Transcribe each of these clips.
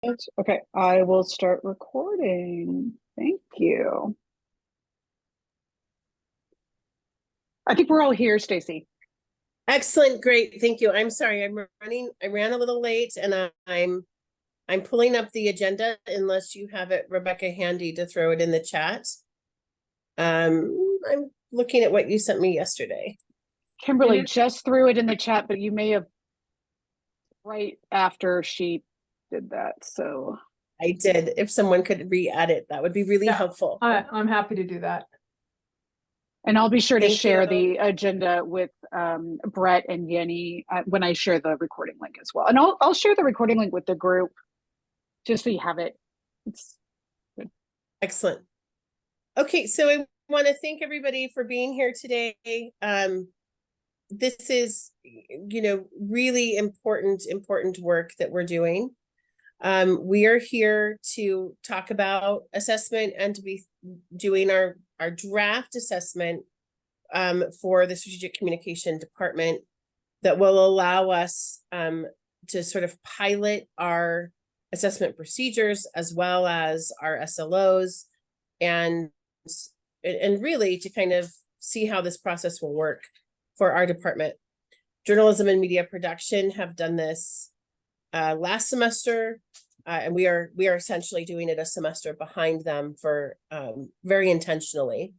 Okay, I will start recording. Thank you. I think we're all here, Stacy. Excellent, great, thank you. I'm sorry, I ran a little late and I'm pulling up the agenda unless you have it, Rebecca, handy to throw it in the chat. I'm looking at what you sent me yesterday. Kimberly just threw it in the chat, but you may have right after she did that. So I did. If someone could re-add it, that would be really helpful. I'm happy to do that. And I'll be sure to Thank share you. the agenda with Brett and Yenny when I share the recording link as well. And I'll share the recording link with the group just so you have it. It's good. Excellent. Okay, so I want to thank everybody for being here today. This is, really important work that we're doing. We are here to talk about assessment and to be doing our draft assessment for the strategic communication department that will allow us to sort of pilot our assessment procedures as well as our SLOs and really to kind of see how this process will work for our department. Journalism and media production have done this last semester, and we are essentially doing it a semester behind them for very intentionally.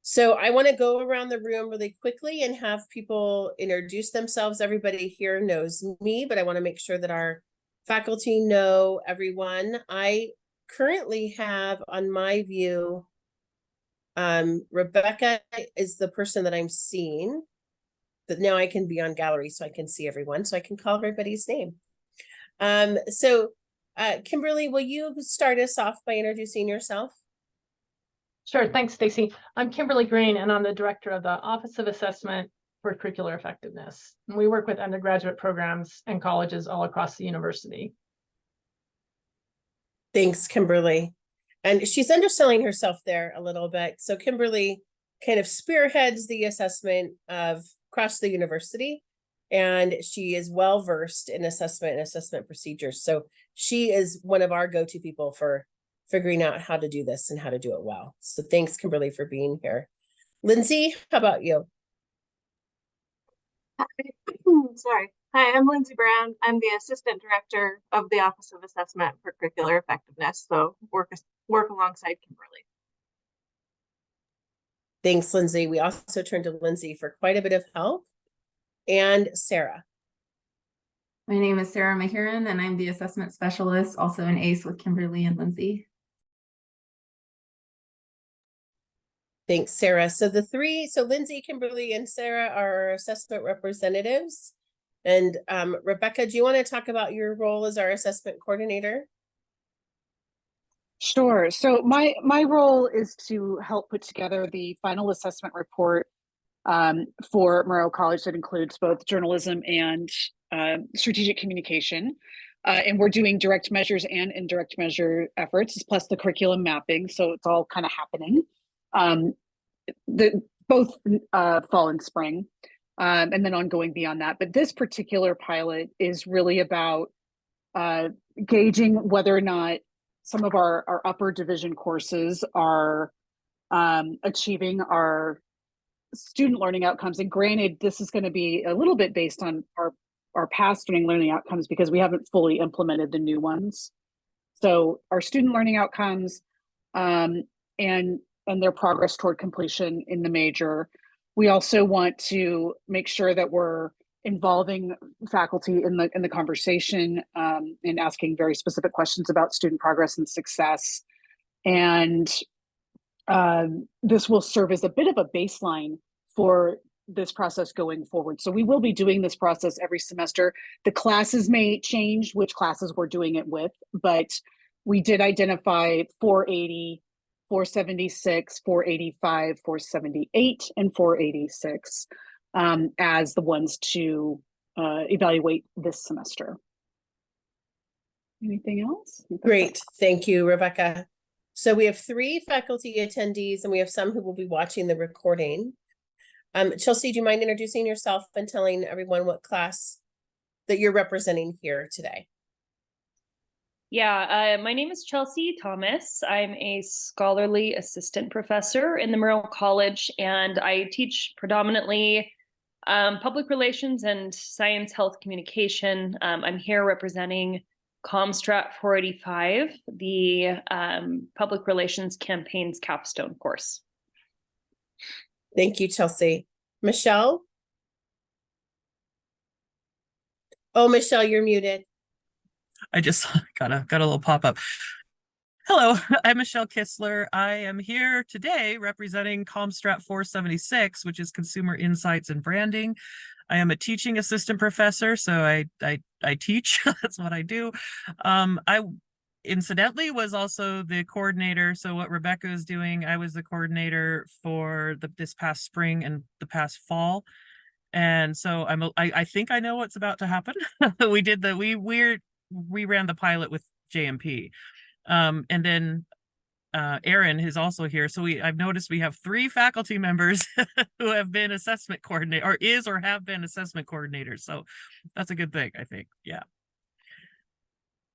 So I want to go around the room really quickly and have people introduce themselves. Everybody here knows me, but I want to make sure that our faculty know everyone. I currently have on my view, Rebecca is the person that I'm seeing, but now I can be on gallery so I can see everyone, so I can call everybody's name. Kimberly, will you start us off by introducing yourself? Sure, thanks, Stacy. I'm Kimberly Green, and I'm the director of the Office of Assessment for Curricular Effectiveness. And we work with undergraduate programs and colleges all across the university. Thanks, Kimberly. And she's underselling herself there a little bit. So Kimberly kind of spearheads the assessment of across the university, and she is well versed in assessment and assessment procedures. So she is one of our go-to people for figuring out how to do this and how to do it well. So thanks, Kimberly, for being here. Lindsay, how about you? Hi. Sorry. Hi, I'm Lindsay Brown. I'm the Assistant Director of the Office of Assessment for Curricular Effectiveness, so work alongside Kimberly. Thanks, Lindsay. We also turned to Lindsay for quite a bit of help. And Sarah. My name is Sarah Mahiran, and I'm the Assessment Specialist, also an ACE with Kimberly and Lindsay. Thanks, Sarah. So Lindsay, Kimberly, and Sarah are our assessment representatives. And Rebecca, do you want to talk about your role as our assessment coordinator? Sure. So my role is to help put together the final assessment report for Murrow College that includes both journalism and strategic communication. And we're doing direct measures and indirect measure efforts, plus the curriculum mapping. So it's all kind of happening. Both fall and spring, and then ongoing beyond that. But this particular pilot is really about gauging whether or not some of our upper division courses are achieving our student learning outcomes. And granted, this is going to be a little bit based on our past student learning outcomes because we haven't fully implemented the new ones. So our student learning outcomes and their progress toward completion in the major. We also want to make sure that we're involving faculty in the conversation and asking very specific questions about student progress and success. And this will serve as a bit of a baseline for this process going forward. So we will be doing this process every semester. The classes may change which classes we're doing it with, but we did identify 480, 476, 485, 478, and 486 as the ones to evaluate this semester. Anything else? Great. Thank you, Rebecca. So we have 3 faculty attendees and we have some who will be watching the recording. Chelsea, do you mind introducing yourself and telling everyone what class that you're representing here today? Yeah, my name is Chelsea Thomas. I'm a scholarly assistant professor in the Murrow College, and I teach predominantly public relations and science health communication. I'm here representing ComStrat 485, the public relations campaigns capstone course. Thank you, Chelsea. Michelle? Oh, Michelle, you're muted. I just got a little pop-up. Hello, I'm Michelle Kistler. I am here today representing ComStrat 476, which is Consumer Insights and Branding. I am a teaching assistant professor, so I teach. That's what I do. I incidentally was also the coordinator. So what Rebecca is doing, I was the coordinator for this past spring and the past fall. And so I think I know what's about to happen. We ran the pilot with JMP. And then Erin is also here. So I've noticed we have 3 faculty members who have been assessment coordinator or have been assessment coordinators. So that's a good thing, I think. Yeah.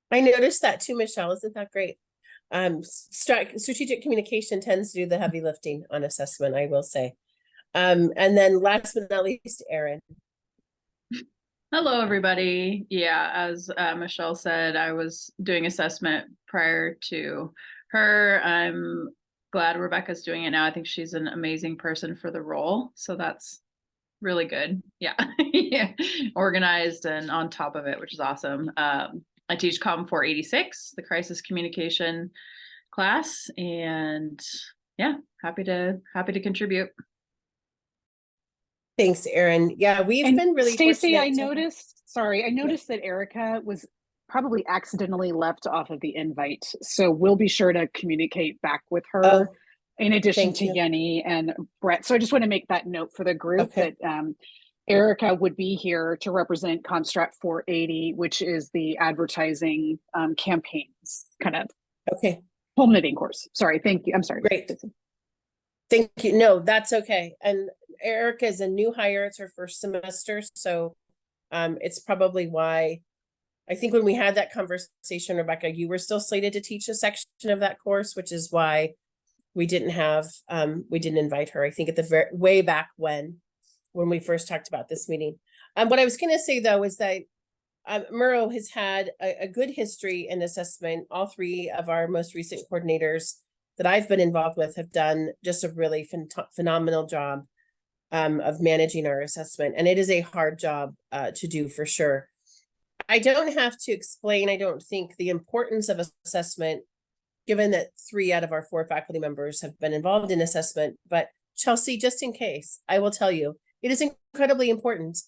I noticed that too, Michelle. Isn't that great? Strategic communication tends to do the heavy lifting on assessment, I will say. And then last but not least, Erin. Hello, everybody. Yeah, as Michelle said, I was doing assessment prior to her. I'm glad Rebecca's doing it now. I think she's an amazing person for the role. So that's really good. Yeah. Yeah. Organized and on top of it, which is awesome. I teach Com 486, the crisis communication class, and yeah, happy to contribute. Thanks, Erin. Yeah, we've been really Stacy, I fortunate noticed that Erica was probably accidentally left off of the invite. So we'll be sure to communicate back with her in addition to Yenny and Brett. So I just want to make that note for the group that Erica would be here to represent ComStrat 480, which is the advertising campaigns kind of culminating course. Sorry, thank you. I'm sorry. Great. Thank you. No, that's okay. And Erica is a new hire. It's her first semester. So it's probably why I think when we had that conversation, Rebecca, you were still slated to teach a section of that course, which is why we didn't invite her. I think at the way back when we first talked about this meeting. What I was going to say though, is that Murrow has had a good history in assessment. All 3 of our most recent coordinators that I've been involved with have done just a really phenomenal job of managing our assessment. And it is a hard job to do for sure. I don't have to explain, I don't think, the importance of assessment, given that 3 out of our 4 faculty members have been involved in assessment. But Chelsea, just in case, I will tell you, it is incredibly important.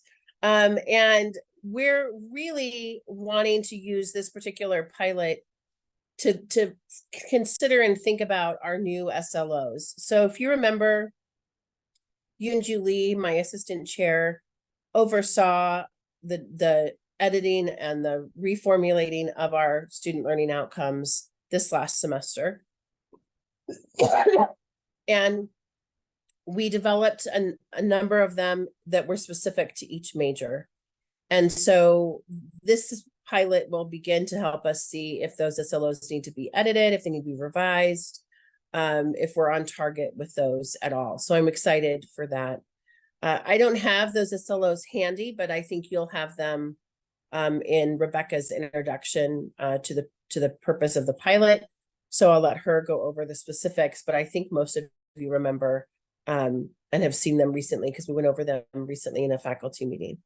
And we're really wanting to use this particular pilot to consider and think about our new SLOs. So if you remember, you and Julie, my assistant chair, oversaw the editing and the reformulating of our student learning outcomes this last semester. And we developed a number of them that were specific to each major. And so this pilot will begin to help us see if those SLOs need to be edited, if they need to be revised, if we're on target with those at all. So I'm excited for that. I don't have those SLOs handy, but I think you'll have them in Rebecca's introduction to the purpose of the pilot. So I'll let her go over the specifics, but I think most of you remember and have seen them recently because we went over them recently in a faculty meeting.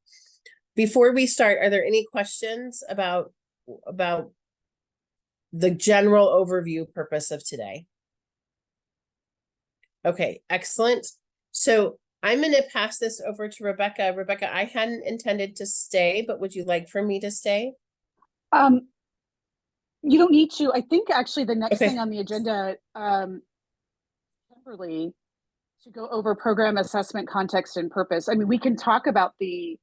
Before we start, are there any questions about the general overview purpose of today? Okay, excellent. So I'm going to pass this over to Rebecca. Rebecca, I hadn't intended to stay, but would you like for me to stay? You don't need to. I think actually the next thing on the agenda, Kimberly, to go over program assessment context and purpose. I mean, we can talk about the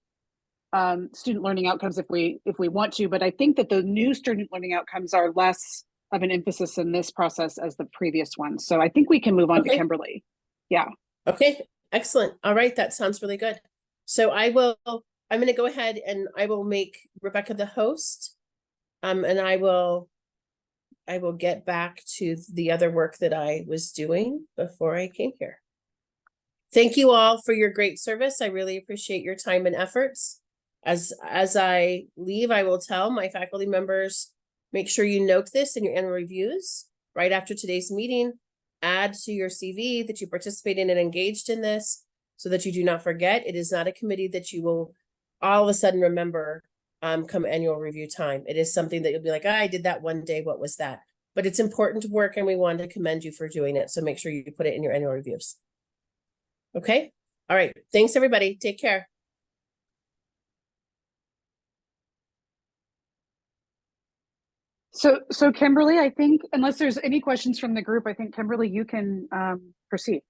student learning outcomes if we want to, but I think that the new student learning outcomes are less of an emphasis in this process as the previous one. So I think we can move on to Kimberly. Yeah. Okay, excellent. All right, that sounds really good. So I'm going to go ahead and I will make Rebecca the host. And I will I will get back to the other work that I was doing before I came here. Thank you all for your great service. I really appreciate your time and efforts. As I leave, I will tell my faculty members, make sure you note this in your annual reviews right after today's meeting. Add to your CV that you participated in and engaged in this so that you do not forget. It is not a committee that you will all of a sudden remember come annual review time. It is something that you'll be like, I did that one day. What was that? But it's important work and we want to commend you for doing it. So make sure you put it in your annual reviews. Okay. All right. Thanks, everybody. Take care. So Kimberly, I think unless there's any questions from the group, I think Kimberly, you can proceed.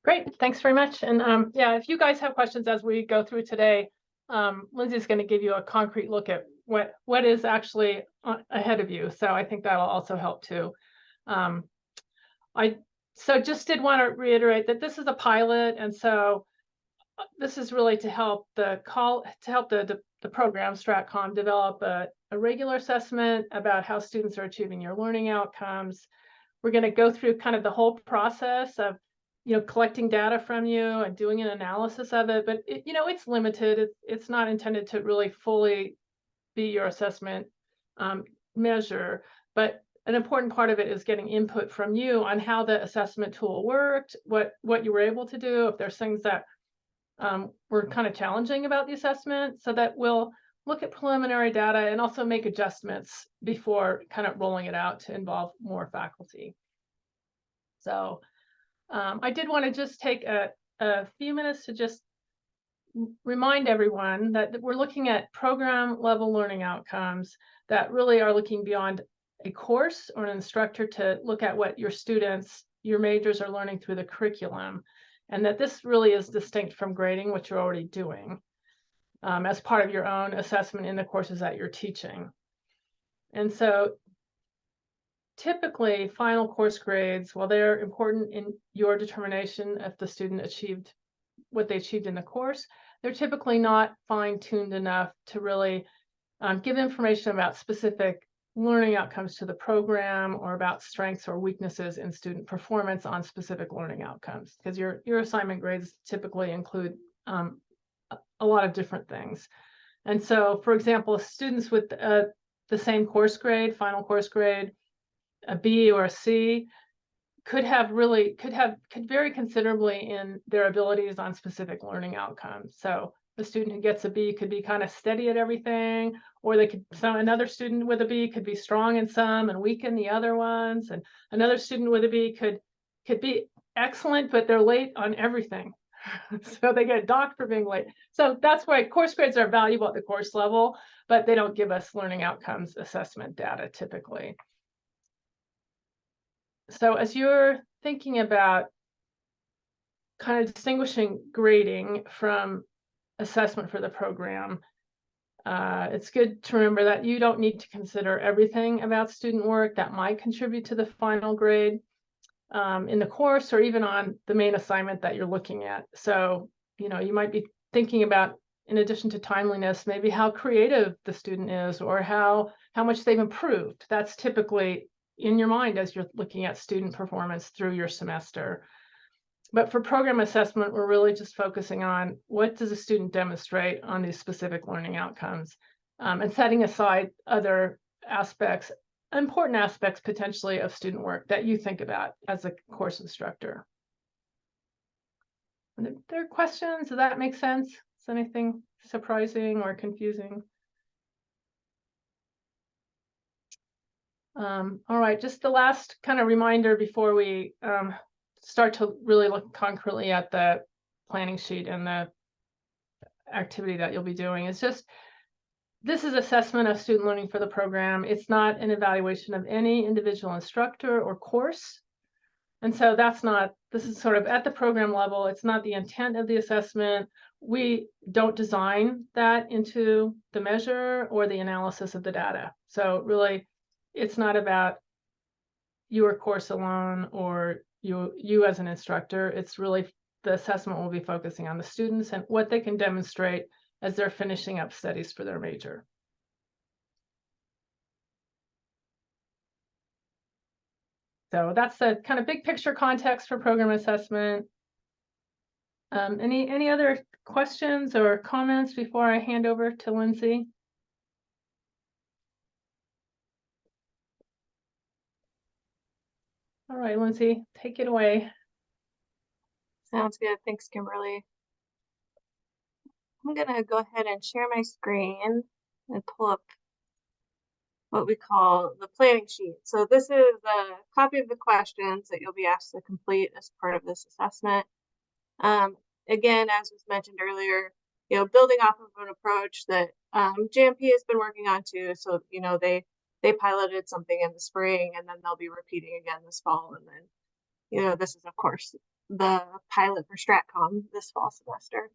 Great, thanks very much. And yeah, if you guys have questions as we go through today, Lindsay's going to give you a concrete look at what is actually ahead of you. So I think that'll also help too. I just did want to reiterate that this is a pilot, and so this is really to help the program StratCom develop a regular assessment about how students are achieving your learning outcomes. We're going to go through kind of the whole process of collecting data from you and doing an analysis of it, but it's limited. It's not intended to really fully be your assessment measure, but an important part of it is getting input from you on how the assessment tool worked, what you were able to do, if there's things that were kind of challenging about the assessment, so that we'll look at preliminary data and also make adjustments before kind of rolling it out to involve more faculty. So I did want to just take a few minutes to just remind everyone that we're looking at program level learning outcomes that really are looking beyond a course or an instructor to look at what your students, your majors are learning through the curriculum, and that this really is distinct from grading, which you're already doing as part of your own assessment in the courses that you're teaching. And so typically, final course grades, while they're important in your determination if the student achieved what they achieved in the course, they're typically not fine-tuned enough to really give information about specific learning outcomes to the program or about strengths or weaknesses in student performance on specific learning outcomes, because your assignment grades typically include a lot of different things. And so, for example, students with the same course grade, final course grade, a B or a C, could vary considerably in their abilities on specific learning outcomes. So the student who gets a B could be kind of steady at everything, or another student with a B could be strong in some and weak in the other ones, and another student with a B could be excellent, but they're late on everything. So they get docked for being late. So that's why course grades are valuable at the course level, but they don't give us learning outcomes assessment data typically. So as you're thinking about kind of distinguishing grading from assessment for the program, it's good to remember that you don't need to consider everything about student work that might contribute to the final grade in the course or even on the main assignment that you're looking at. So, you might be thinking about, in addition to timeliness, maybe how creative the student is or how much they've improved. That's typically in your mind as you're looking at student performance through your semester. But for program assessment, we're really just focusing on what does a student demonstrate on these specific learning outcomes, and setting aside other aspects, important aspects potentially of student work that you think about as a course instructor. Are there questions? Does that make sense? Is anything surprising or confusing? All right, just the last kind of reminder before we start to really look concretely at the planning sheet and the activity that you'll be doing. It's just, this is assessment of student learning for the program. It's not an evaluation of any individual instructor or course. And so this is sort of at the program level. It's not the intent of the assessment. We don't design that into the measure or the analysis of the data. So really, it's not about your course alone or you as an instructor. It's really, the assessment will be focusing on the students and what they can demonstrate as they're finishing up studies for their major. So that's the kind of big picture context for program assessment. Any other questions or comments before I hand over to Lindsay? All right, Lindsay, take it away. Sounds good. Thanks, Kimberly. I'm gonna go ahead and share my screen and pull up what we call the planning sheet. So this is a copy of the questions that you'll be asked to complete as part of this assessment. Again, as was mentioned earlier, building off of an approach that JMP has been working on too. So, they piloted something in the spring and then they'll be repeating again this fall. And then, this is of course the pilot for StratCom this fall semester.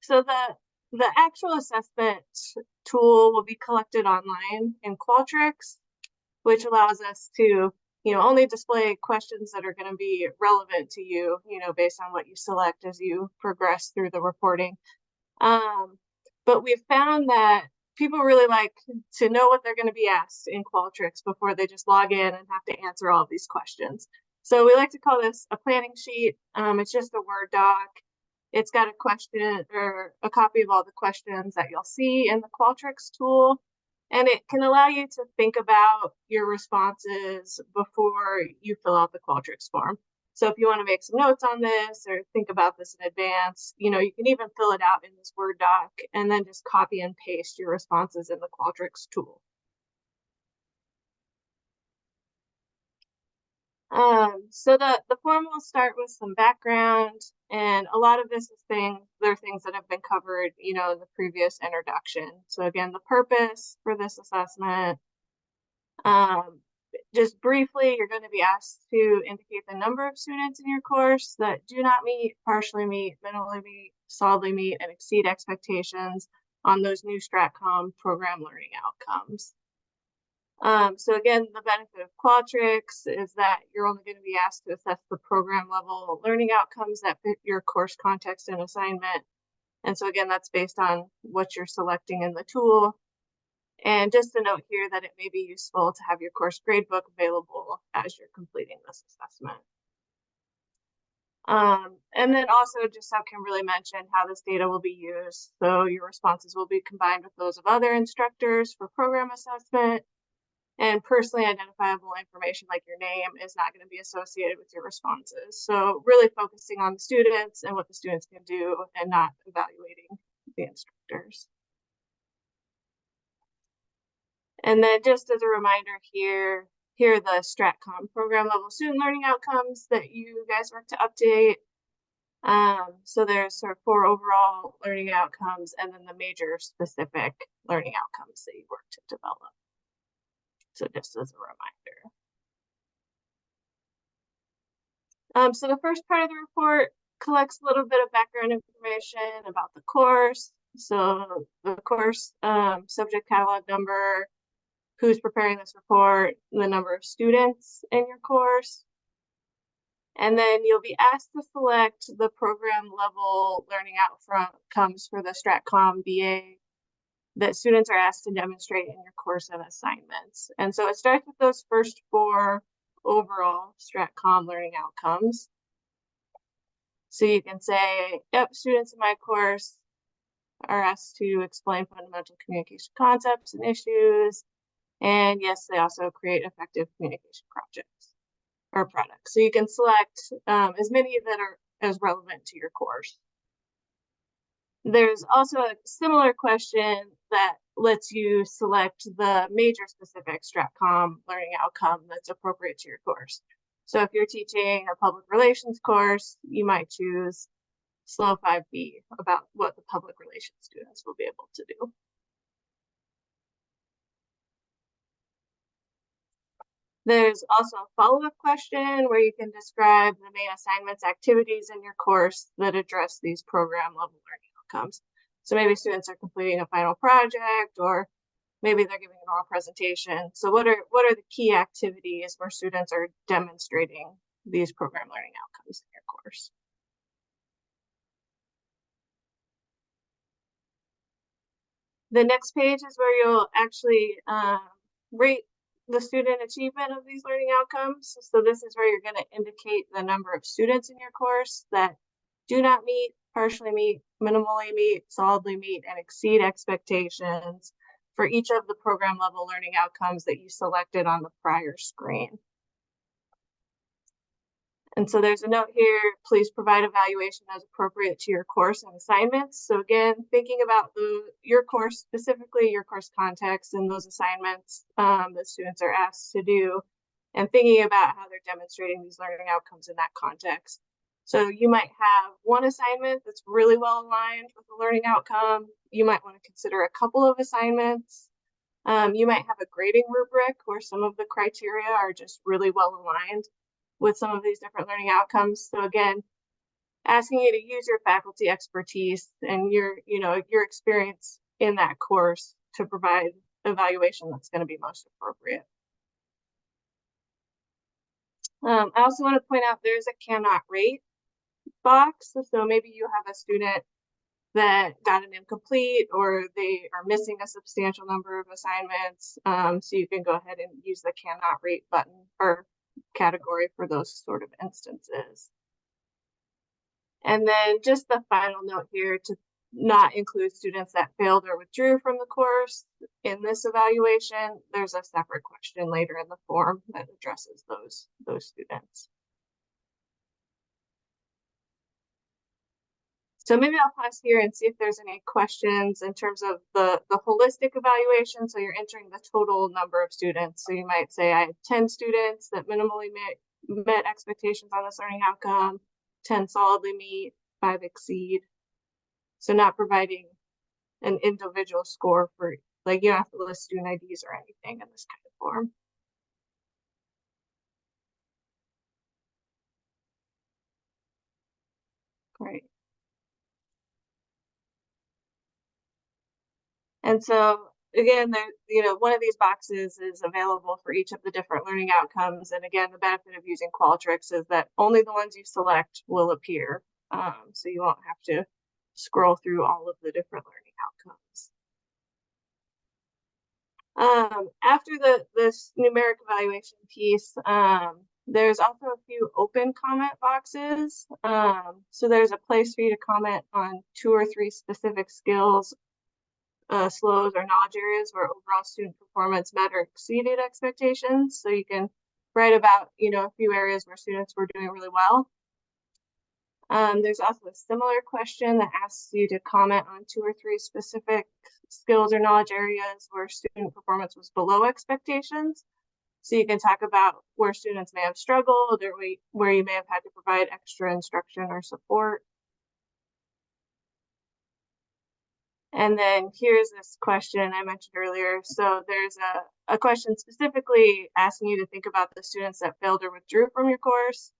So the actual assessment tool will be collected online in Qualtrics, which allows us to only display questions that are going to be relevant to you, based on what you select as you progress through the reporting. But we've found that people really like to know what they're going to be asked in Qualtrics before they just log in and have to answer all of these questions. So we like to call this a planning sheet. It's just a Word doc. It's got a question or a copy of all the questions that you'll see in the Qualtrics tool. And it can allow you to think about your responses before you fill out the Qualtrics form. So if you want to make some notes on this or think about this in advance, you can even fill it out in this Word doc and then just copy and paste your responses in the Qualtrics tool. So the form will start with some background, and a lot of this is they're things that have been covered, in the previous introduction. So again, the purpose for this assessment. Just briefly, you're going to be asked to indicate the number of students in your course that do not meet, partially meet, minimally meet, solidly meet, and exceed expectations on those new StratCom program learning outcomes. So again, the benefit of Qualtrics is that you're only going to be asked to assess the program level learning outcomes that fit your course context and assignment. And so again, that's based on what you're selecting in the tool. And just a note here that it may be useful to have your course gradebook available as you're completing this assessment. And then also just how Kimberly mentioned how this data will be used. So your responses will be combined with those of other instructors for program assessment. And personally identifiable information like your name is not going to be associated with your responses. So really focusing on the students and what the students can do and not evaluating the instructors. And then just as a reminder here are the StratCom program level student learning outcomes that you guys work to update. So there's sort of 4 overall learning outcomes and then the major specific learning outcomes that you work to develop. So just as a reminder. So the first part of the report collects a little bit of background information about the course. So the course subject catalog number, who's preparing this report, the number of students in your course. And then you'll be asked to select the program level learning outcomes for the StratCom BA that students are asked to demonstrate in your course and assignments. And so it starts with those first 4 overall StratCom learning outcomes. So you can say, yep, students in my course are asked to explain fundamental communication concepts and issues. And yes, they also create effective communication projects or products. So you can select as many that are as relevant to your course. There's also a similar question that lets you select the major specific StratCom learning outcome that's appropriate to your course. So if you're teaching a public relations course, you might choose SLO 5B about what the public relations students will be able to do. There's also a follow-up question where you can describe the main assignments activities in your course that address these program level learning outcomes. So maybe students are completing a final project, or maybe they're giving an oral presentation. So what are the key activities where students are demonstrating these program learning outcomes in your course? The next page is where you'll actually rate the student achievement of these learning outcomes. So this is where you're going to indicate the number of students in your course that do not meet, partially meet, minimally meet, solidly meet, and exceed expectations for each of the program level learning outcomes that you selected on the prior screen. And so there's a note here, please provide evaluation as appropriate to your course and assignments. So again, thinking about your course, specifically your course context and those assignments that students are asked to do, and thinking about how they're demonstrating these learning outcomes in that context. So you might have one assignment that's really well aligned with the learning outcome. You might want to consider a couple of assignments. You might have a grading rubric where some of the criteria are just really well aligned with some of these different learning outcomes. So again, asking you to use your faculty expertise and your experience in that course to provide evaluation that's going to be most appropriate. I also want to point out there's a cannot rate box. So maybe you have a student that got an incomplete or they are missing a substantial number of assignments. So you can go ahead and use the cannot rate button or category for those sort of instances. And then just the final note here to not include students that failed or withdrew from the course in this evaluation. There's a separate question later in the form that addresses those students. So maybe I'll pause here and see if there's any questions in terms of the holistic evaluation. So you're entering the total number of students. So you might say I had 10 students that minimally met expectations on this learning outcome, 10 solidly meet, 5 exceed. So not providing an individual score for, like, you don't have to list student IDs or anything in this kind of form. Great. And so again, one of these boxes is available for each of the different learning outcomes. And again, the benefit of using Qualtrics is that only the ones you select will appear. So you won't have to scroll through all of the different learning outcomes. After this numeric evaluation piece, there's also a few open comment boxes. So there's a place for you to comment on 2 or 3 specific skills, slows or knowledge areas where overall student performance met or exceeded expectations. So you can write about, a few areas where students were doing really well. There's also a similar question that asks you to comment on 2 or 3 specific skills or knowledge areas where student performance was below expectations. So you can talk about where students may have struggled or where you may have had to provide extra instruction or support. And then here's this question I mentioned earlier. So there's a question specifically asking you to think about the students that failed or withdrew from your course.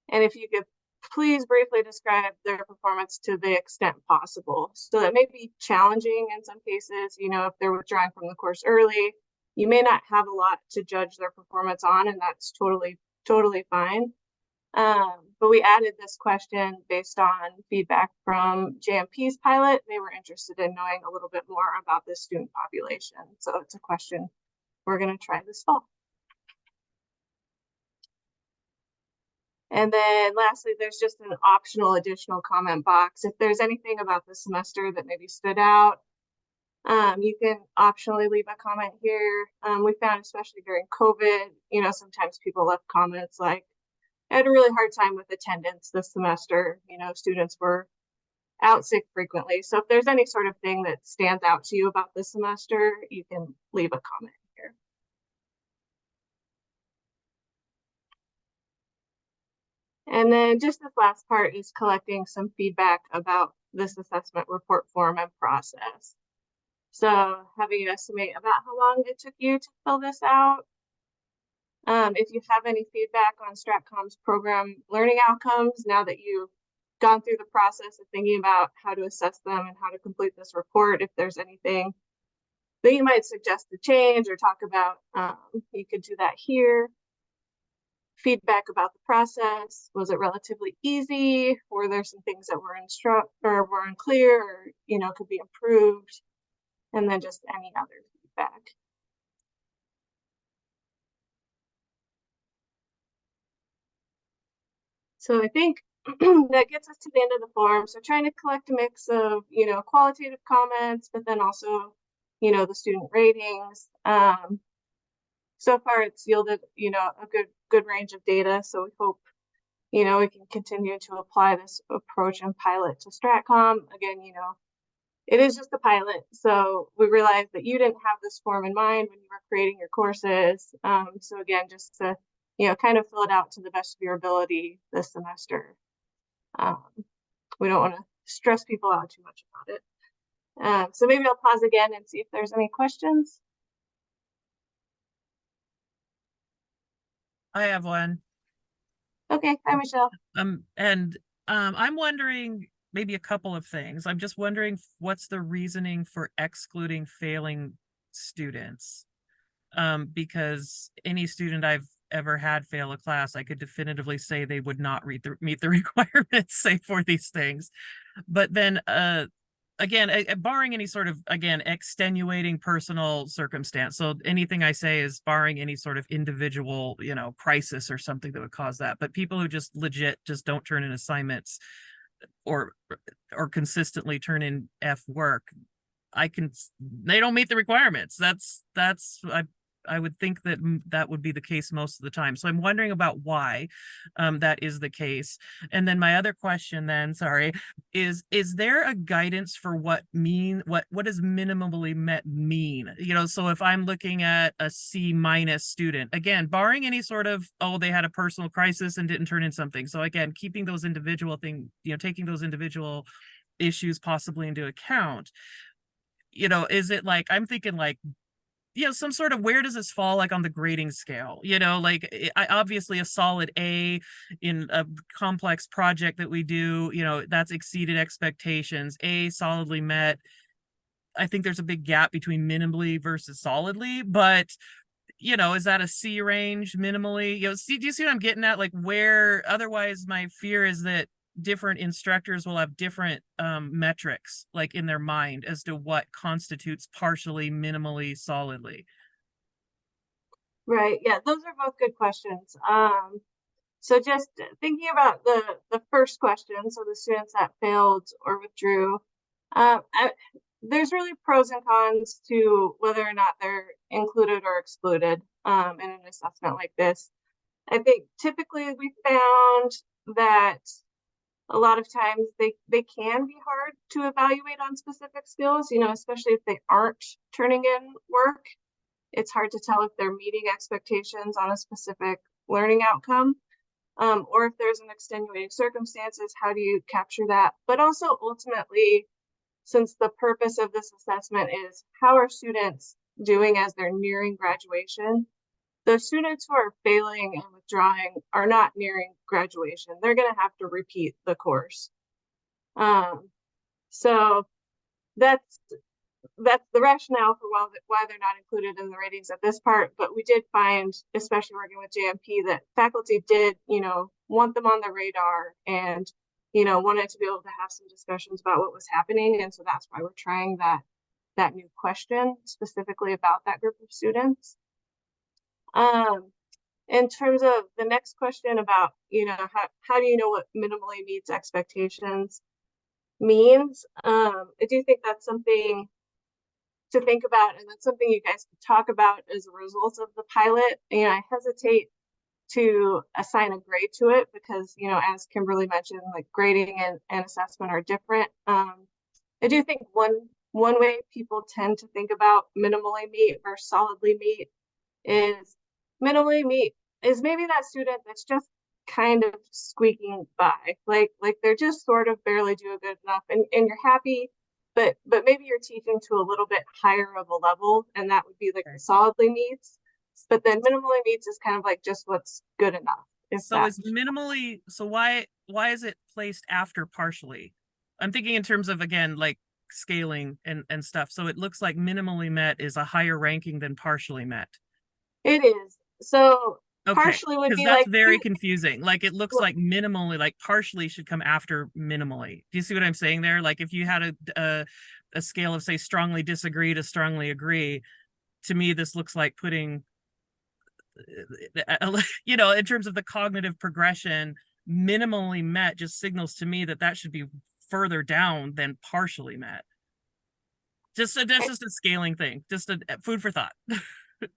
And if you could please briefly describe their performance to the extent possible. So that may be challenging in some cases, if they're withdrawing from the course early, you may not have a lot to judge their performance on, and that's totally fine. But we added this question based on feedback from JMP's pilot. They were interested in knowing a little bit more about this student population. So it's a question we're going to try this fall. And then lastly, there's just an optional additional comment box. If there's anything about the semester that maybe stood out, you can optionally leave a comment here. We found, especially during COVID, sometimes people left comments like, I had a really hard time with attendance this semester. Students were out sick frequently. So if there's any sort of thing that stands out to you about this semester, you can leave a comment here. And then just this last part is collecting some feedback about this assessment report form and process. So having you estimate about how long it took you to fill this out. If you have any feedback on StratCom's program learning outcomes, now that you've gone through the process of thinking about how to assess them and how to complete this report, if there's anything that you might suggest to change or talk about, you could do that here. Feedback about the process. Was it relatively easy? Were there some things that were unclear or, could be improved? And then just any other feedback. So I think that gets us to the end of the form. So trying to collect a mix of, qualitative comments, but then also, the student ratings. So far it's yielded, a good range of data. So we hope, we can continue to apply this approach and pilot to StratCom. Again, it is just a pilot. So we realized that you didn't have this form in mind when you were creating your courses. So again, just to, kind of fill it out to the best of your ability this semester. We don't want to stress people out too much about it. So maybe I'll pause again and see if there's any questions. I have one. Okay, hi, Michelle. I'm wondering maybe a couple of things. I'm just wondering what's the reasoning for excluding failing students? Because any student I've ever had fail a class, I could definitively say they would not meet the requirements, say, for these things. But then again, barring any sort of, again, extenuating personal circumstance. So anything I say is barring any sort of individual, crisis or something that would cause that. But people who just legit just don't turn in assignments or consistently turn in F work, they don't meet the requirements. I would think that that would be the case most of the time. So I'm wondering about why that is the case. And then my other question then, sorry, is there a guidance for what does minimally met mean? So if I'm looking at a C- student, again, barring any sort of, they had a personal crisis and didn't turn in something. So again, keeping those individual taking those individual issues possibly into account, is it like, I'm thinking like, some sort of, where does this fall like on the grading scale? Obviously a solid A in a complex project that we do, that's exceeded expectations. A, solidly met. I think there's a big gap between minimally versus solidly, but is that a C range minimally? Do you see what I'm getting at? Like, where otherwise my fear is that different instructors will have different metrics like in their mind as to what constitutes partially, minimally, solidly. Right. Yeah, those are both good questions. So just thinking about the first question, so the students that failed or withdrew, there's really pros and cons to whether or not they're included or excluded in an assessment like this. I think typically we found that a lot of times they can be hard to evaluate on specific skills, especially if they aren't turning in work. It's hard to tell if they're meeting expectations on a specific learning outcome, or if there's an extenuating circumstances, how do you capture that? But also ultimately, since the purpose of this assessment is how are students doing as they're nearing graduation, the students who are failing and withdrawing are not nearing graduation. They're going to have to repeat the course. So that's the rationale for why they're not included in the ratings at this part. But we did find, especially working with JMP, that faculty did, want them on the radar and, wanted to be able to have some discussions about what was happening. And so that's why we're trying that new question specifically about that group of students. In terms of the next question about, how do you know what minimally meets expectations means? I do think that's something to think about, and that's something you guys could talk about as a result of the pilot. I hesitate to assign a grade to it because, as Kimberly mentioned, like grading and assessment are different. I do think one way people tend to think about minimally meet versus solidly meet is minimally meet is maybe that student that's just kind of squeaking by, like they're just sort of barely doing good enough, and you're happy, but maybe you're teaching to a little bit higher of a level, and that would be like solidly meets. But then minimally meets is kind of like just what's good enough. So is minimally, so why is it placed after partially? I'm thinking in terms of, again, like scaling and stuff. So it looks like minimally met is a higher ranking than partially met. It is. So okay, partially would be that's like very confusing. Like it looks like minimally, like partially should come after minimally. Do you see what I'm saying there? Like if you had a scale of, say, strongly disagree to strongly agree, to me this looks like putting, in terms of the cognitive progression, minimally met just signals to me that that should be further down than partially met. That's just a scaling thing, just a food for thought.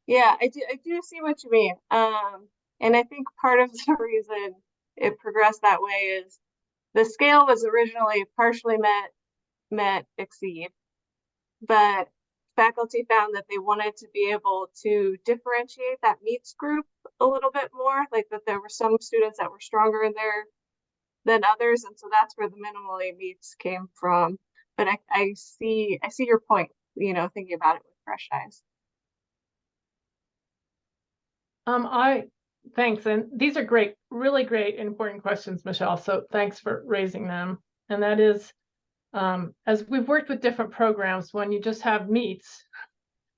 Yeah, I do see what you mean. And I think part of the reason it progressed that way is the scale was originally partially met, exceed, but faculty found that they wanted to be able to differentiate that meets group a little bit more, like that there were some students that were stronger in there than others, and so that's where the minimally meets came from. But I see your point, you know, thinking about it with fresh eyes. Thanks, and these are great, really great, important questions, Michelle. So thanks for raising them. And that is, as we've worked with different programs, when you just have meets,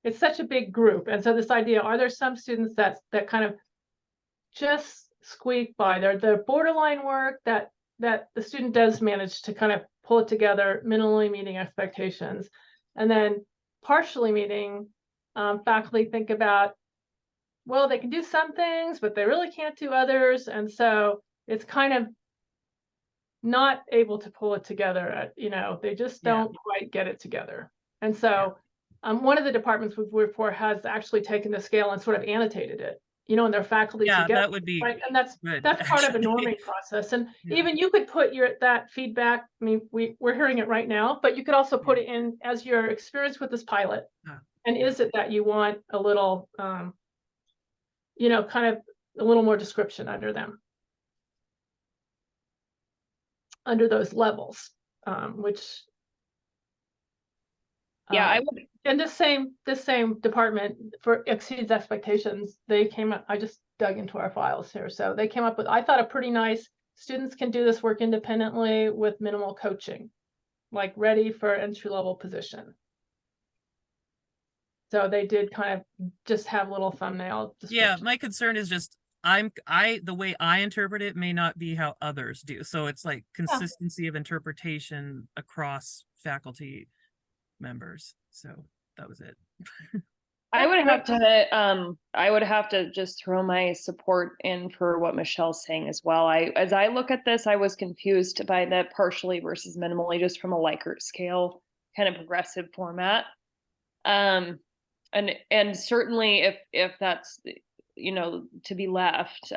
it's such a big group. And so this idea, are there some students that kind of just squeak by? They're the borderline work that the student does manage to kind of pull it together, minimally meeting expectations. And then partially meeting, faculty think about, well, they can do some things, but they really can't do others. And so it's kind of not able to pull it together. You know, they just don't quite get it together. And so one of the departments we've worked for has actually taken the scale and sort of annotated it, you know, in their faculty together. That would be right. And that's good, part of a norming process. And even you could put that feedback. I mean, we're hearing it right now, but you could also put it in as your experience with this pilot. And is it that you want a little, you know, kind of a little more description under them, under those levels, which I would. And this same department for exceeds expectations, they came up, I just dug into our files here, so they came up with, I thought, a pretty nice, students can do this work independently with minimal coaching, like ready for entry-level position. So they did kind of just have little thumbnail descriptions. Yeah, my concern is just the way I interpret it may not be how others do. So it's like consistency of interpretation across faculty members. So that was it. I would have to just throw my support in for what Michelle's saying as well. As I look at this, I was confused by the partially versus minimally, just from a Likert scale kind of progressive format. And certainly if that's, you know, to be left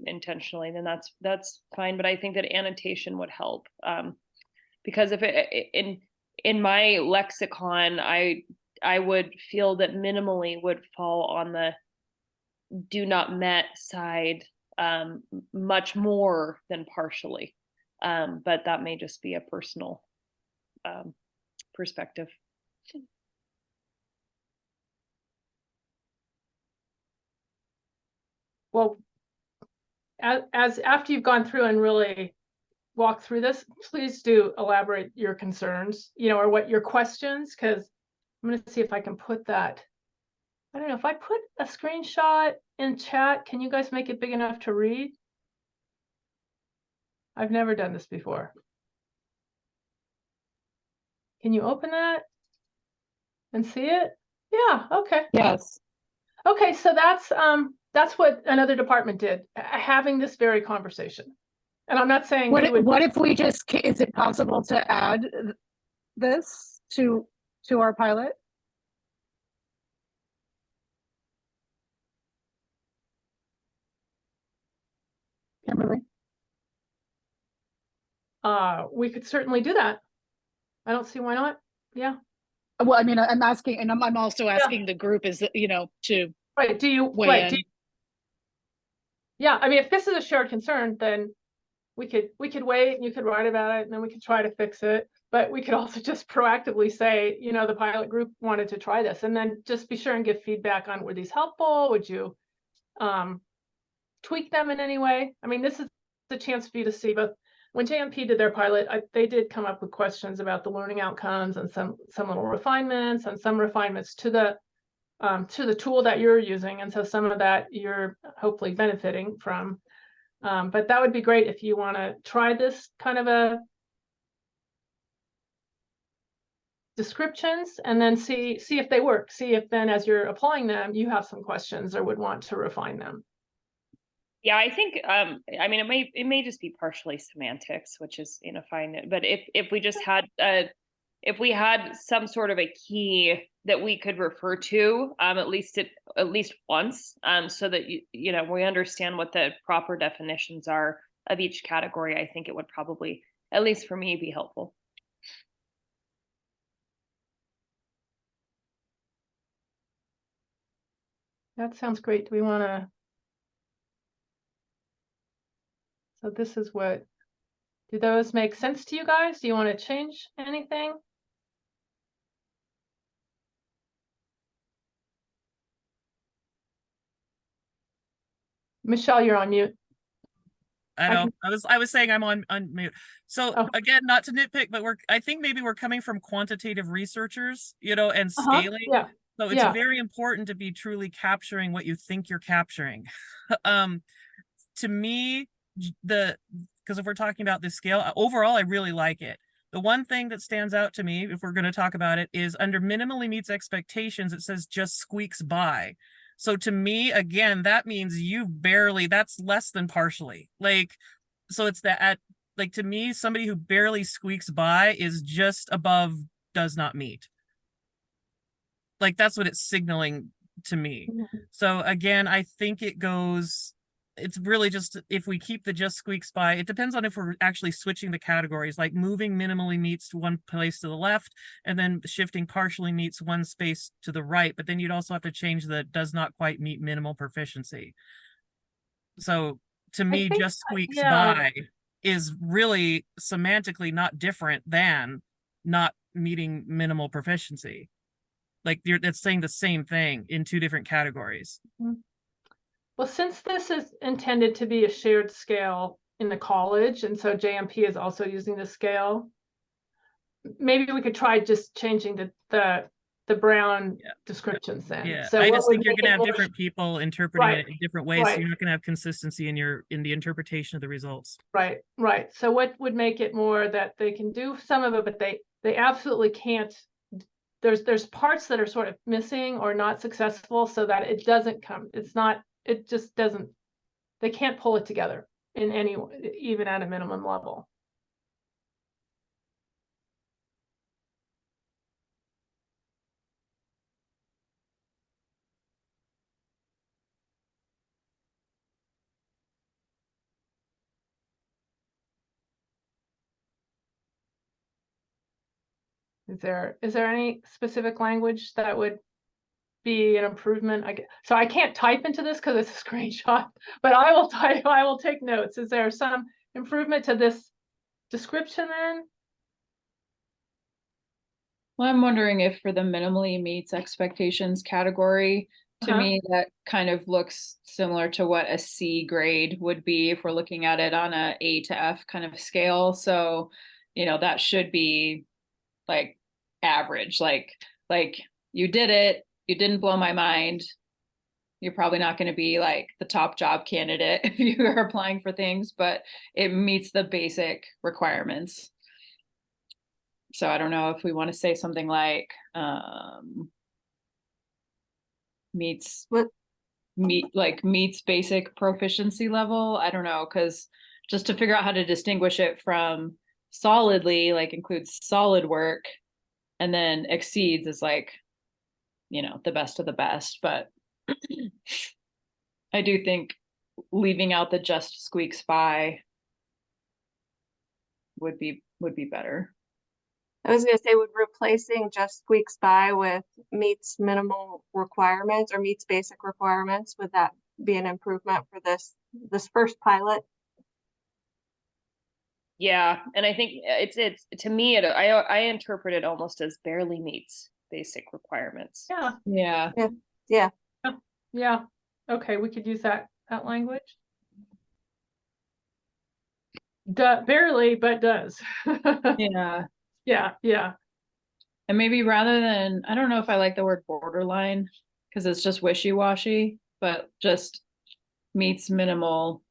intentionally, then that's fine. But I think that annotation would help, because if it in my lexicon, I would feel that minimally would fall on the do not met side much more than partially, but that may just be a personal perspective. Well, as after you've gone through and really walk through this, please do elaborate your concerns, you know, or what your questions, because I'm going to see if I can put that. I don't know if I put a screenshot in chat, can you guys make it big enough to read? I've never done this before. Can you open that and see it? Yeah, okay. Yes. Okay, so that's what another department did, having this very conversation. And I'm not saying what if we just, is it possible to add this to our pilot? Kimberly? We could certainly do that. I don't see why not. Yeah. Well, I mean, I'm asking, and I'm also asking the group, is that, you know, to right. Do you weigh in? Yeah, I mean, if this is a shared concern, then we could wait and you could write about it and then we could try to fix it. But we could also just proactively say, you know, the pilot group wanted to try this, and then just be sure and give feedback on, were these helpful? Would you tweak them in any way? I mean, this is the chance for you to see both. When JMP did their pilot, they did come up with questions about the learning outcomes and some little refinements and some refinements to the tool that you're using. And so some of that you're hopefully benefiting from. But that would be great if you want to try this kind of a descriptions and then see if they work. See if then as you're applying them, you have some questions or would want to refine them. Yeah, I think I mean it may just be partially semantics, which is, you know, fine. But if we just had if we had some sort of a key that we could refer to at least once, so that you know, we understand what the proper definitions are of each category, I think it would probably, at least for me, be helpful. That sounds great. Do we want to? So this is what, do those make sense to you guys? Do you want to change anything? Michelle, you're on mute. I I know. can- I was saying I'm on mute. So Oh. again, not to nitpick, but I think maybe we're coming from quantitative researchers, you know, and scaling. Yeah. So it's Yeah. very important to be truly capturing what you think you're capturing. To me, because if we're talking about this scale, overall, I really like it. The one thing that stands out to me, if we're going to talk about it, is under minimally meets expectations, it says just squeaks by. So to me, again, that means that's less than partially. Like, so it's that like, to me, somebody who barely squeaks by is just above does not meet. Like, that's what it's signaling to me. So again, I think it's really just, if we keep the just squeaks by, it depends on if we're actually switching the categories, like moving minimally meets one place to the left and then shifting partially meets one space to the right. But then you'd also have to change the does not quite meet minimal proficiency. So to me, just squeaks by is really semantically not different than not meeting minimal proficiency. Like, it's saying the same thing in two different categories. Well, since this is intended to be a shared scale in the college, and so JMP is also using the scale, maybe we could try just changing the Brown descriptions then. Yeah, So I what just would think you're make going to it have more different people interpreting Right, it in different ways, so right. you're not going to have consistency in the interpretation of the results. Right, right. So what would make it more that they can do some of it, but they absolutely can't. There's parts that are sort of missing or not successful, so that it doesn't come. It's not. It just doesn't. They can't pull it together in any, even at a minimum level. Is there any specific language that would be an improvement? So I can't type into this because it's a screenshot, but I will type. I will take notes. Is there some improvement to this description then? Well, I'm wondering if for the minimally meets expectations category, to me, that kind of looks similar to what a C grade would be if we're looking at it on a A to F kind of scale. So, you know, that should be like average, like you did it, you didn't blow my mind. You're probably not going to be like the top job candidate if you are applying for things, but it meets the basic requirements. So I don't know if we want to say something like meets basic proficiency level. I don't know, because just to figure out how to distinguish it from solidly, like includes solid work, and then exceeds is like, you know, the best of the best. But I do think leaving out the just squeaks by would be better. I was going to say, would replacing just squeaks by with meets minimal requirements or meets basic requirements, would that be an improvement for this first pilot? Yeah, and I think it's to me, I interpret it almost as barely meets basic requirements. Yeah. Okay, we could use that language. Barely, but does. Yeah. And maybe rather than, I don't know if I like the word borderline because it's just wishy-washy, but just meets minimal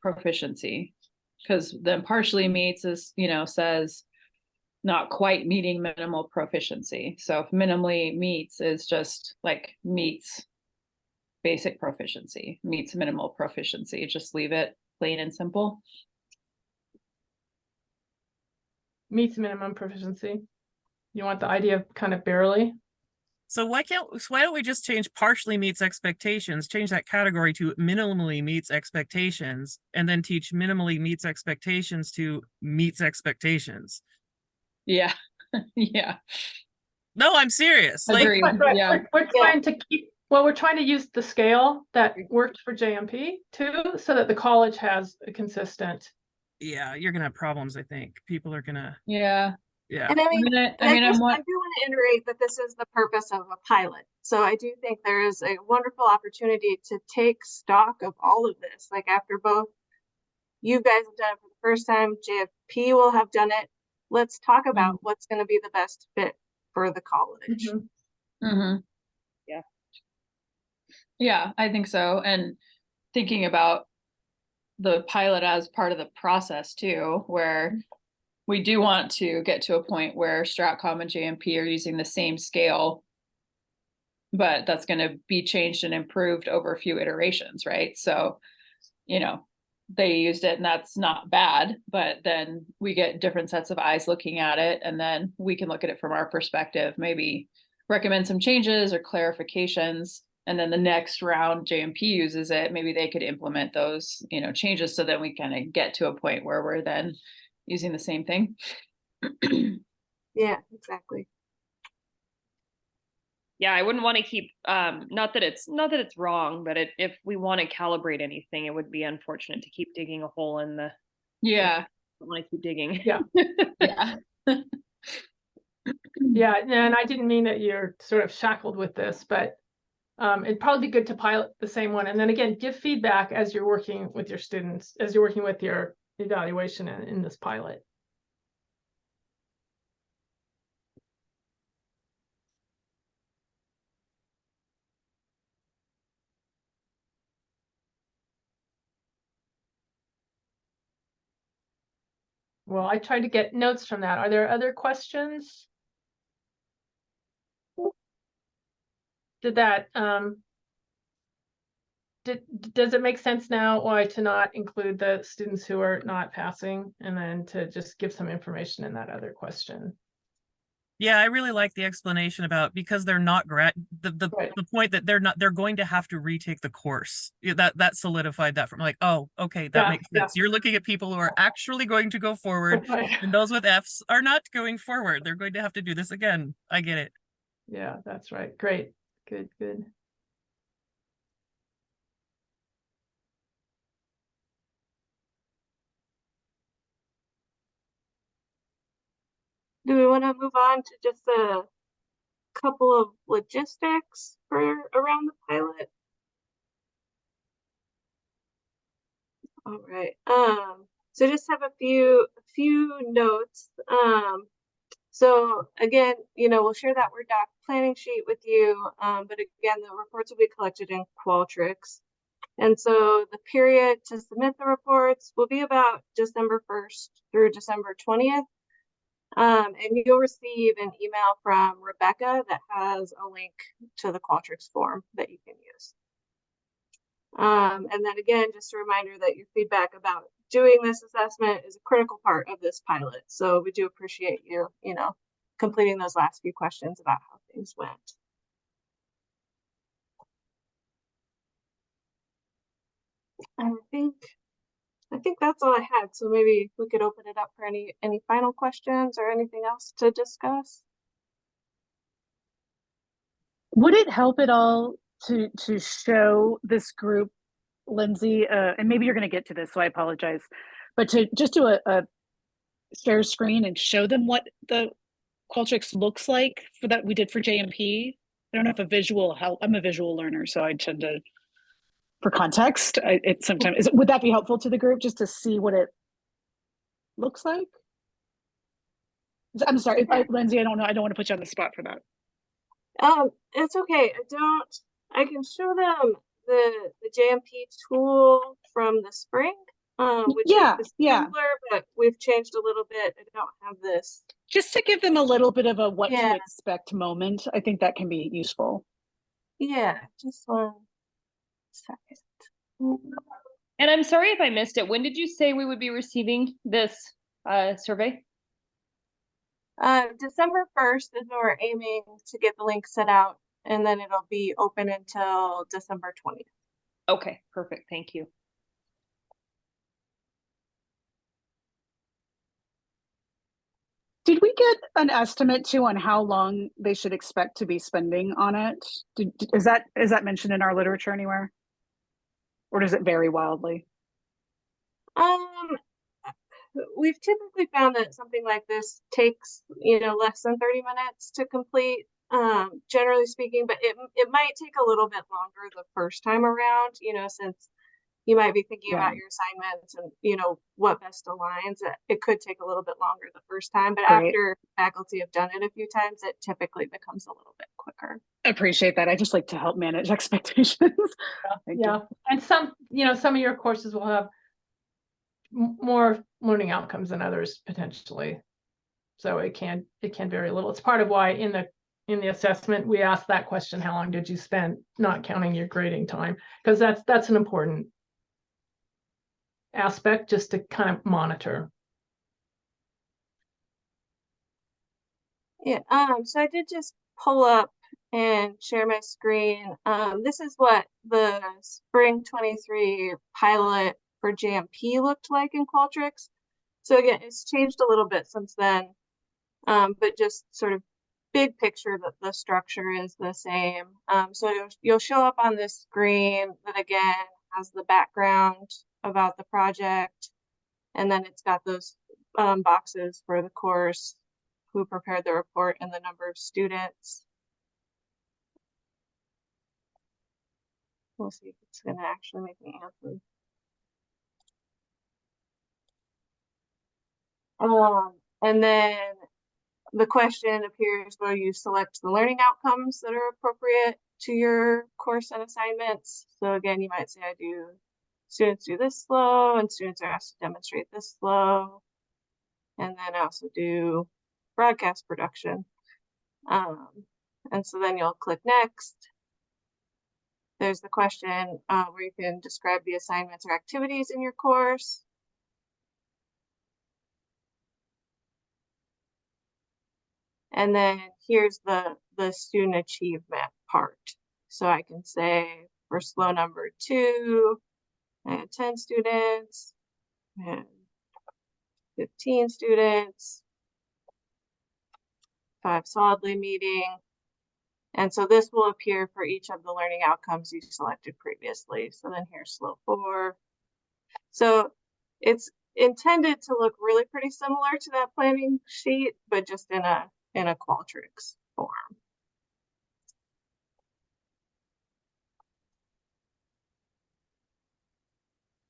proficiency, because then partially meets is, you know, says not quite meeting minimal proficiency. So if minimally meets is just like meets basic proficiency, meets minimal proficiency. Just leave it plain and simple. Meets minimum proficiency. You want the idea of kind of barely? So why don't we just change partially meets expectations, change that category to minimally meets expectations, and then teach minimally meets expectations to meets expectations. Yeah. Yeah. No, I'm serious. Agreed. Right. Yeah. We're trying to keep, well, we're trying to use the scale that worked for JMP too, so that the college has a consistent. Yeah, you're gonna have problems, I think. People are gonna, Yeah. yeah. And I mean, I mean, I do want to iterate that this is the purpose of a pilot. So I do think there is a wonderful opportunity to take stock of all of this. Like after both you guys have done it for the first time, JFP will have done it. Let's talk about what's going to be the best fit for the college. Yeah. Yeah, I think so. And thinking about the pilot as part of the process too, where we do want to get to a point where Stratcom and JMP are using the same scale, but that's going to be changed and improved over a few iterations, right? So, you know, they used it and that's not bad, but then we get different sets of eyes looking at it, and then we can look at it from our perspective, maybe recommend some changes or clarifications. And then the next round JMP uses it, maybe they could implement those, you know, changes, so that we kind of get to a point where we're then using the same thing. Yeah, exactly. Yeah, I wouldn't want to keep not that it's wrong, but if we want to calibrate anything, it would be unfortunate to keep digging a hole in the Yeah. I want to keep digging. Yeah. Yeah. Yeah, and I didn't mean that you're sort of shackled with this, but it'd probably be good to pilot the same one. And then again, give feedback as you're working with your students, as you're working with your evaluation in this pilot. Well, I tried to get notes from that. Are there other questions? Did that, does it make sense now why to not include the students who are not passing, and then to just give some information in that other question? Yeah, I really like the explanation about, because they're not Right. the point that they're going to have to retake the course. Yeah, that solidified that from like, oh, okay, that makes sense. You're looking at people who are actually going to go forward, Right. and those with Fs are not going forward. They're going to have to do this again. I get it. Yeah, that's right. Great. Good, good. Do we want to move on to just a couple of logistics for around the pilot? All right. So just have a few notes. So again, you know, we'll share that Word doc planning sheet with you. But again, the reports will be collected in Qualtrics. And so the period to submit the reports will be about December 1st through December 20th. And you'll receive an email from Rebecca that has a link to the Qualtrics form that you can use. And then again, just a reminder that your feedback about doing this assessment is a critical part of this pilot. So we do appreciate you, you know, completing those last few questions about how things went. And I think that's all I had. So maybe we could open it up for any final questions or anything else to discuss. Would it help at all to show this group, Lindsay, and maybe you're going to get to this, so I apologize, but to just do a share screen and show them what the Qualtrics looks like for that we did for JMP? I don't know if a visual help. I'm a visual learner, so I tend to, for context, it sometimes would that be helpful to the group just to see what it looks like? I'm sorry, Lindsay, I don't know. I don't want to put you on the spot for that. It's okay. I can show them the JMP tool from the spring, which is similar, but we've changed a little bit. I don't have this. Just to give them a little bit of a what to expect moment. I think that can be useful. Yeah, just one. second. And I'm sorry if I missed it. When did you say we would be receiving this survey? December 1st is when we're aiming to get the link set out, and then it'll be open until December 20th. Okay, perfect. Thank you. Did we get an estimate too on how long they should expect to be spending on it? Is that mentioned in our literature anywhere? Or does it vary wildly? We've typically found that something like this takes, less than 30 minutes to complete, generally speaking, but it might take a little bit longer the first time around, since you might be thinking about your assignments and, what best aligns. It could take a little bit longer the first time, but Great. after faculty have done it a few times, it typically becomes a little bit quicker. Appreciate that. I just like to help manage expectations. Thank you. And some of your courses will have more learning outcomes than others potentially. So it can vary a little. It's part of why in the assessment, we ask that question, how long did you spend, not counting your grading time? Because that's an important aspect just to kind of monitor. Yeah, so I did just pull up and share my screen. This is what the spring 23 pilot for JMP looked like in Qualtrics. So again, it's changed a little bit since then, but just sort of big picture that the structure is the same. So you'll show up on this screen that again has the background about the project, and then it's got those boxes for the course, who prepared the report, and the number of students. We'll see if it's going to actually make me answer. And then the question appears where you select the learning outcomes that are appropriate to your course and assignments. So again, you might say, students do this slow, and students are asked to demonstrate this slow. And then I also do broadcast production. And so then you'll click next. There's the question where you can describe the assignments or activities in your course. And then here's the student achievement part. So I can say for slow number 2, I had 10 students, and 15 students, 5 solidly meeting. And so this will appear for each of the learning outcomes you selected previously. So then here's slow 4. So it's intended to look really pretty similar to that planning sheet, but just in a Qualtrics form.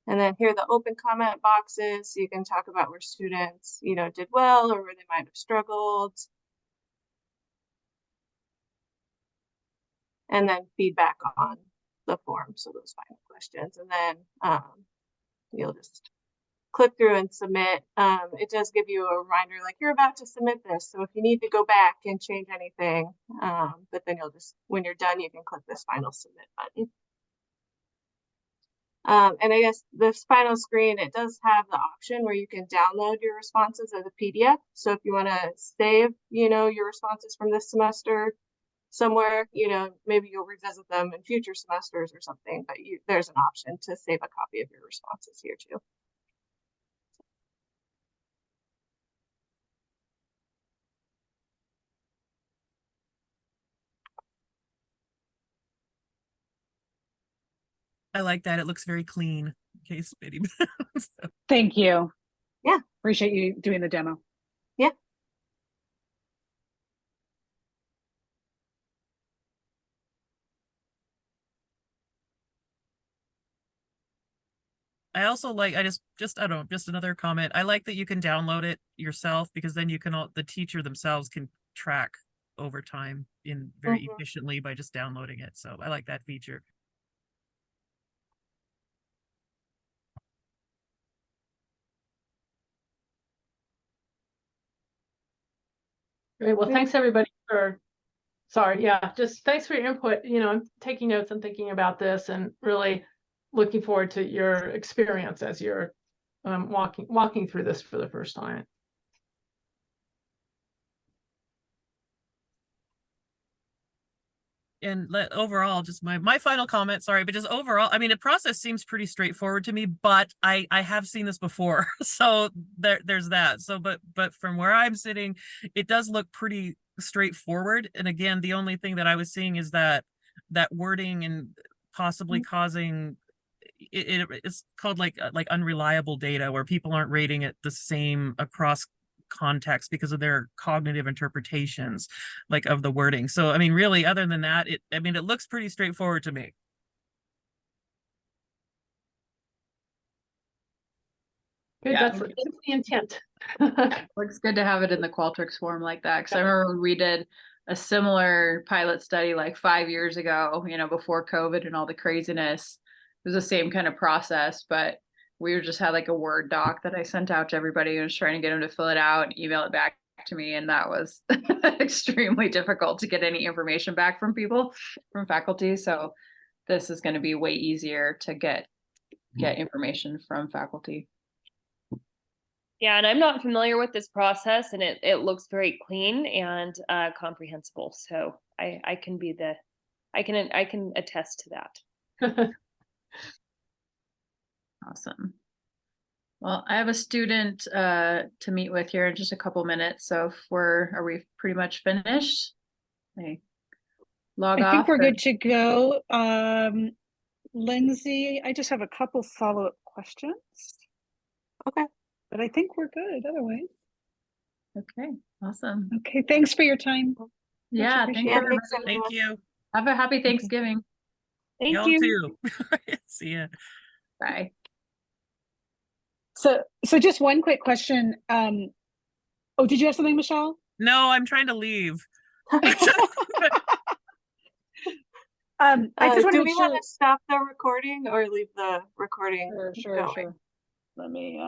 And then here are the open comment boxes, so you can talk about where students, did well or where they might have struggled. And then feedback on the form, so those final questions. And then you'll just click through and submit. It does give you a reminder, like you're about to submit this. So if you need to go back and change anything, but then you'll just, when you're done, you can click this final submit button. And I guess this final screen, it does have the option where you can download your responses as a PDF. So if you want to save, your responses from this semester somewhere, maybe you'll revisit them in future semesters or something, but there's an option to save a copy of your responses here too. I like that. It looks very clean. In case anybody. Thank you. Yeah. Appreciate you doing the demo. Yeah. I also like, I don't know, just another comment. I like that you can download it yourself, because then you can, the teacher themselves can track over time in very efficiently by just downloading it. So I like that feature. Great. Well, thanks everybody for sorry, yeah, just thanks for your input. You know, I'm taking notes and thinking about this and really looking forward to your experience as you're walking through this for the first time. And overall, just my final comment, sorry, but just overall, I mean, the process seems pretty straightforward to me, but I have seen this before. So there's that. So but from where I'm sitting, it does look pretty straightforward. And again, the only thing that I was seeing is that wording and possibly causing it's called like unreliable data, where people aren't rating it the same across context because of their cognitive interpretations like of the wording. So I mean, really, other than that, it looks pretty straightforward to me. Good, Yeah. that's the intent. Looks good to have it in the Qualtrics form like that. Cause I remember when we did a similar pilot study like 5 years ago, you know, before COVID and all the craziness. It was the same kind of process, but we just had like a Word doc that I sent out to everybody and was trying to get them to fill it out and email it back to me. And that was extremely difficult to get any information back from people, from faculty. So this is going to be way easier to get information from faculty. Yeah, and I'm not familiar with this process, and it looks very clean and comprehensible. So I can attest to that. Awesome. Well, I have a student to meet with here in just a couple minutes. So if are we pretty much finished? Okay. Log off. I think we're good to go. Lindsay, I just have a couple follow-up questions. Okay. But I think we're good otherwise. Okay, awesome. Okay, thanks for your time. Yeah, thank you. Thank you. Have a happy Thanksgiving. Thank Y'all you. too. See ya. Bye. So just one quick question. Oh, did you have something, Michelle? No, I'm trying to leave. I just want do to we make want sure. to stop the recording or leave the recording going? Sure. Let me